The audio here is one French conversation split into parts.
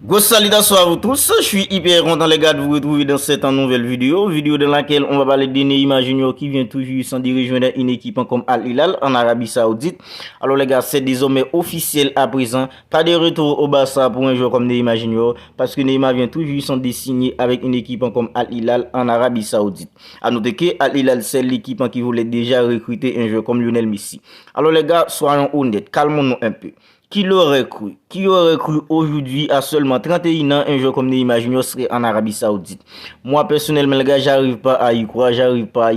Grosse salutation à vous tous, je suis hyper content les gars de vous retrouver dans cette nouvelle vidéo dans laquelle on va parler de Neymar Junior qui vient tout juste de rejoindre une équipe comme Al Hilal en Arabie Saoudite. Alors les gars, c'est désormais officiel à présent, pas de retour au Barça pour un joueur comme Neymar Junior parce que Neymar vient tout juste de signer avec une équipe comme Al Hilal en Arabie Saoudite. À noter que Al Hilal c'est l'équipe qui voulait déjà recruter un joueur comme Lionel Messi. Alors les gars, soyons honnêtes, calmons-nous un peu. Qui l'aurait cru? Qui aurait cru aujourd'hui à seulement 31 ans un joueur comme Neymar Junior serait en Arabie Saoudite? Moi personnellement les gars, j'arrive pas à y croire, j'arrive pas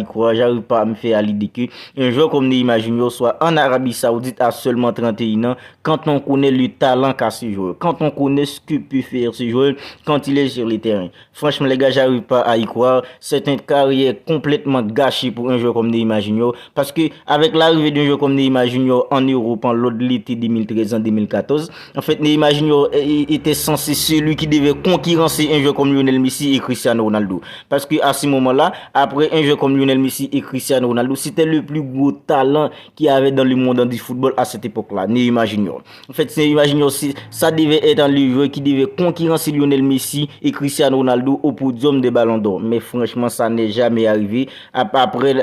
à me faire à l'idée que un joueur comme Neymar Junior soit en Arabie Saoudite à seulement 31 ans quand on connaît le talent qu'a ce joueur, quand on connaît ce que peut faire ce joueur quand il est sur le terrain. Franchement les gars, j'arrive pas à y croire. C'est une carrière complètement gâchée pour un joueur comme Neymar Junior parce que avec l'arrivée d'un joueur comme Neymar Junior en Europe en l'été 2013 en 2014. En fait, Neymar Junior était censé celui qui devait concurrencer un joueur comme Lionel Messi et Cristiano Ronaldo. Parce que à ce moment-là, après un joueur comme Lionel Messi et Cristiano Ronaldo, c'était le plus gros talent qu'il y avait dans le monde du football à cette époque-là, Neymar Junior. En fait, Neymar Junior, ça devait être le joueur qui devait concurrencer Lionel Messi et Cristiano Ronaldo au podium des Ballons d'Or. Mais franchement, ça n'est jamais arrivé. Après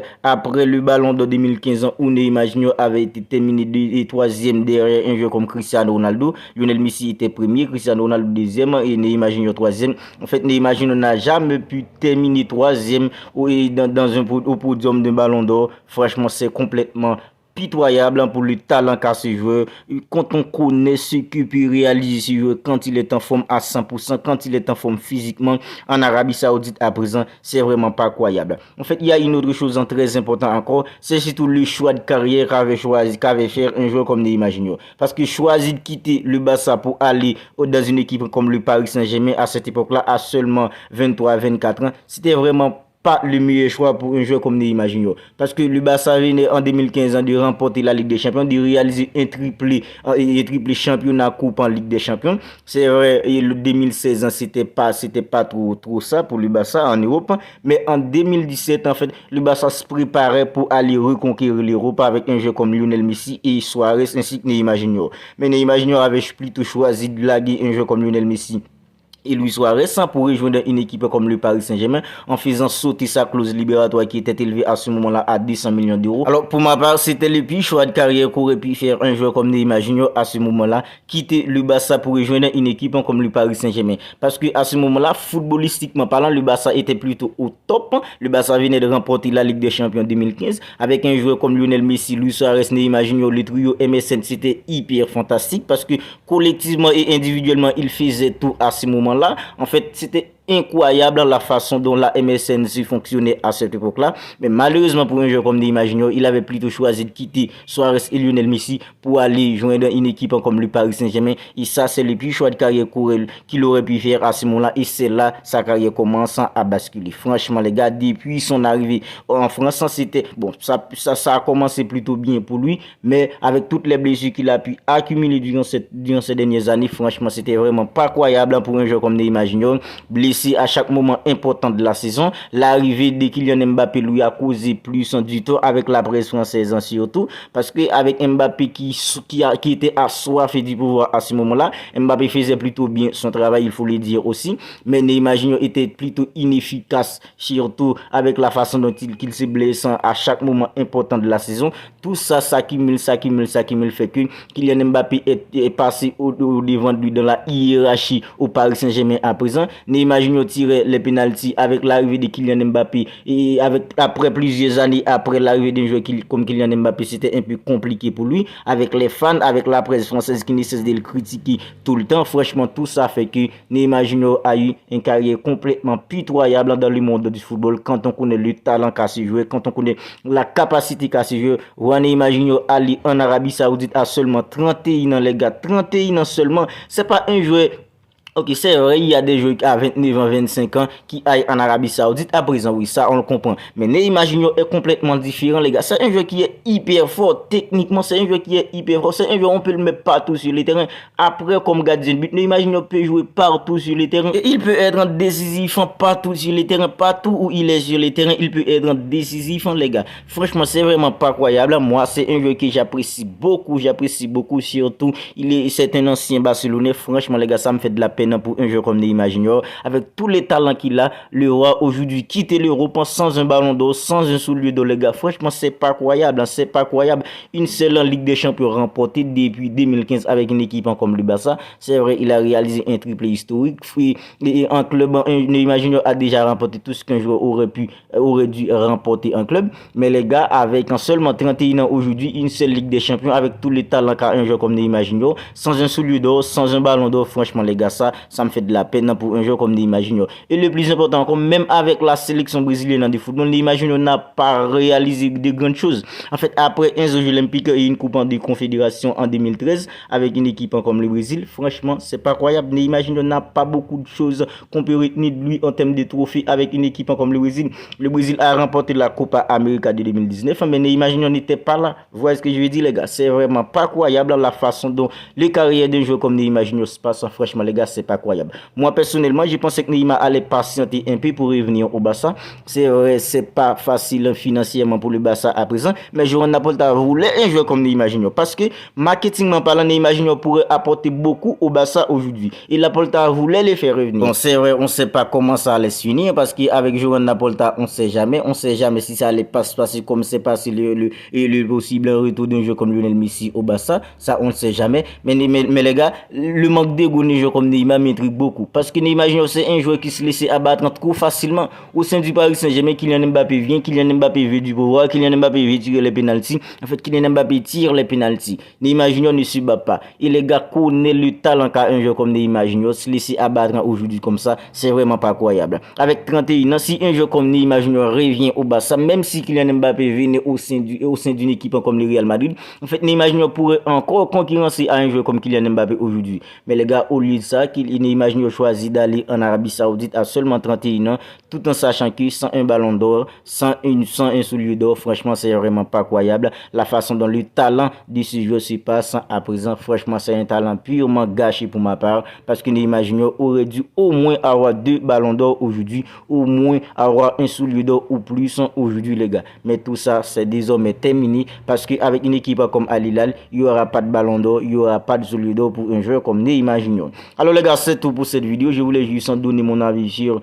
le Ballon d'Or 2015 où Neymar Junior avait été terminé et troisième derrière un joueur comme Cristiano Ronaldo, Lionel Messi était premier, Cristiano Ronaldo deuxième et Neymar Junior troisième. En fait, Neymar Junior n'a jamais pu terminer troisième au podium d'un Ballon d'Or. Franchement, c'est complètement pitoyable pour le talent qu'a ce joueur. Quand on connaît ce que peut réaliser ce joueur quand il est en forme à 100%, quand il est en forme physiquement en Arabie Saoudite à présent, c'est vraiment pas croyable. En fait, il y a une autre chose très importante encore, c'est surtout le choix de carrière qu'avait fait un joueur comme Neymar Junior. Parce que choisir de quitter le Barça pour aller dans une équipe comme le Paris Saint-Germain à cette époque-là, à seulement 23-24 ans, c'était vraiment pas le meilleur choix pour un joueur comme Neymar Junior. Parce que le Barça venait en 2015 de remporter la Ligue des Champions, de réaliser un triplé championnat coupe en Ligue des Champions. C'est vrai, et le 2016, c'était pas trop ça pour le Barça en Europe. Mais en 2017, en fait, le Barça se préparait pour aller reconquérir l'Europe avec un joueur comme Lionel Messi et Suarez ainsi que Neymar Junior. Mais Neymar Junior avait plutôt choisi de laguer un joueur comme Lionel Messi et Luis Suarez pour rejoindre une équipe comme le Paris Saint-Germain en faisant sauter sa clause libératoire qui était élevée à ce moment-là à 200 millions d'euros. Alors pour ma part, c'était le pire choix de carrière qu'aurait pu faire un joueur comme Neymar Junior à ce moment-là, quitter le Barça pour rejoindre une équipe comme le Paris Saint-Germain. Parce que à ce moment-là, footballistiquement parlant, le Barça était plutôt au top. Le Barça venait de remporter la Ligue des Champions 2015 avec un joueur comme Lionel Messi, Luis Suarez, Neymar Junior, le trio MSN, c'était hyper fantastique parce que collectivement et individuellement, ils faisaient tout à ce moment-là. En fait, c'était incroyable la façon dont la MSN fonctionnait à cette époque-là. Mais malheureusement pour un joueur comme Neymar Junior, il avait plutôt choisi de quitter Suarez et Lionel Messi pour aller joindre une équipe comme le Paris Saint-Germain. Et ça, c'est le plus choix de carrière qu'il aurait pu faire à ce moment-là. Et c'est là sa carrière commence à basculer. Franchement, les gars, depuis son arrivée en France, c'était bon, ça a commencé plutôt bien pour lui. Mais avec toutes les blessures qu'il a pu accumuler durant ces dernières années, franchement, c'était vraiment pas croyable pour un joueur comme Neymar Junior. Blessé à chaque moment important de la saison. L'arrivée de Kylian Mbappé lui a causé plus du temps avec la presse française surtout parce que avec Mbappé qui était assoiffé du pouvoir à ce moment-là, Mbappé faisait plutôt bien son travail, il faut le dire aussi, mais Neymar Junior était plutôt inefficace surtout avec la façon dont il se blessant à chaque moment important de la saison. Tout ça s'accumule fait que Kylian Mbappé est passé au devant de lui dans la hiérarchie au Paris Saint-Germain à présent. Neymar Junior tirait les pénaltys avec l'arrivée de Kylian Mbappé et après plusieurs années après l'arrivée d'un joueur comme Kylian Mbappé, c'était un peu compliqué pour lui avec les fans, avec la presse française qui ne cesse de le critiquer tout le temps. Franchement, tout ça fait que Neymar Junior a eu une carrière complètement pitoyable dans le monde du football quand on connaît le talent qu'a ce joueur, quand on connaît la capacité qu'a ce joueur. Neymar Junior allé en Arabie Saoudite à seulement 31 ans les gars, 31 ans seulement. C'est pas un joueur. Ok, c'est vrai, il y a des joueurs à 29 ans, 25 ans qui aillent en Arabie Saoudite. À présent, oui, ça, on le comprend. Mais Neymar Junior est complètement différent, les gars. C'est un joueur qui est hyper fort. Techniquement, c'est un joueur qui est hyper fort. C'est un joueur, on peut le mettre partout sur le terrain. Après, comme gardien de but, Neymar Junior peut jouer partout sur le terrain. Et il peut être décisif partout sur le terrain. Partout où il est sur le terrain, il peut être décisif, les gars. Franchement, c'est vraiment pas croyable. Moi, c'est un joueur que j'apprécie beaucoup. Surtout, c'est un ancien Barcelonais. Franchement, les gars, ça me fait de la peine peine pour un joueur comme Neymar Junior. Avec tous les talents qu'il a, le roi aujourd'hui quitter l'Europe sans un ballon d'or, sans un soulier d'or, les gars. Franchement, c'est pas croyable, c'est pas croyable. Une seule en Ligue des Champions remportée depuis 2015 avec une équipe comme le Barça. C'est vrai, il a réalisé un triplé historique. Et en club, Neymar Junior a déjà remporté tout ce qu'un joueur aurait dû remporter en club. Mais les gars, avec en seulement 31 ans aujourd'hui, une seule Ligue des Champions, avec tous les talents qu'a un joueur comme Neymar Junior, sans un soulier d'or, sans un ballon d'or, franchement les gars, ça me fait de la peine pour un joueur comme Neymar Junior. Et le plus important encore, même avec la sélection brésilienne dans le football, Neymar Junior n'a pas réalisé de grandes choses. En fait, après un jeu olympique et une coupe de confédération en 2013, avec une équipe comme le Brésil, franchement, c'est pas croyable. Neymar Junior n'a pas beaucoup de choses qu'on peut retenir de lui en termes de trophées avec une équipe comme le Brésil. Le Brésil a remporté la Copa América de 2019, mais Neymar Junior n'était pas là. Vous voyez ce que je veux dire, les gars? C'est vraiment pas croyable la façon dont les carrières d'un joueur comme Neymar Junior se passent. Franchement, les gars, c'est pas croyable. Moi, personnellement, je pensais que Neymar allait patienter un peu pour revenir au Barça. C'est vrai, c'est pas facile financièrement pour le Barça à présent, mais Joan Laporta voulait un joueur comme Neymar Junior parce que, marketingment parlant, Neymar Junior pourrait apporter beaucoup au Barça aujourd'hui. Et Laporta voulait les faire revenir. Bon, c'est vrai, on sait pas comment ça allait se finir parce qu'avec Joan Laporta, on sait jamais si ça allait pas se passer comme c'est passé le possible retour d'un joueur comme Lionel Messi au Barça. Ça, on ne sait jamais. Mais les gars, le manque d'ego d'un joueur comme Neymar m'intrigue beaucoup. Parce que Neymar Junior, c'est un joueur qui se laisse abattre trop facilement. Au sein du Paris Saint-Germain, Kylian Mbappé vient, Kylian Mbappé veut du pouvoir, Kylian Mbappé veut tirer les pénaltys. En fait, Kylian Mbappé tire les pénaltys. Neymar Junior ne se bat pas. Et les gars connaissent le talent qu'a un joueur comme Neymar Junior. Se laisser abattre aujourd'hui comme ça, c'est vraiment pas croyable. Avec 31 ans, si un joueur comme Neymar Junior revient au Barça, même si Kylian Mbappé venait au sein d'une équipe comme le Real Madrid, en fait, Neymar Junior pourrait encore concurrencer à un joueur comme Kylian Mbappé aujourd'hui. Mais les gars, au lieu de ça, Neymar Junior choisit d'aller en Arabie Saoudite à seulement 31 ans, tout en sachant que sans un ballon d'or, sans un soulier d'or, franchement, c'est vraiment pas croyable. La façon dont le talent de ce joueur se passe à présent, franchement, c'est un talent purement gâché pour ma part, parce que Neymar Junior aurait dû au moins avoir 2 ballons d'or aujourd'hui, au moins avoir un soulier d'or ou plus aujourd'hui, les gars. Mais tout ça, c'est désormais terminé, parce qu'avec une équipe comme Al Hilal, il n'y aura pas de ballon d'or, il n'y aura pas de soulier d'or pour un joueur comme Neymar Junior. Alors les gars, c'est tout pour cette vidéo. Je voulais juste donner mon avis sur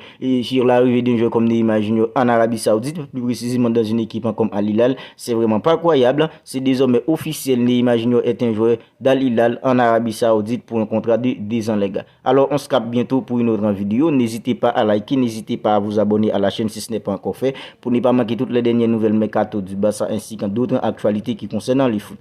l'arrivée d'un joueur comme Neymar Junior en Arabie Saoudite, plus précisément dans une équipe comme Al Hilal. C'est vraiment pas croyable. C'est désormais officiel. Neymar Junior est un joueur d'Al Hilal en Arabie Saoudite pour un contrat de 2 ans, les gars. Alors on se capte bientôt pour une autre vidéo. N'hésitez pas à liker, n'hésitez pas à vous abonner à la chaîne si ce n'est pas encore fait, pour ne pas manquer toutes les dernières nouvelles mercato du Barça ainsi que d'autres actualités qui concernent le foot.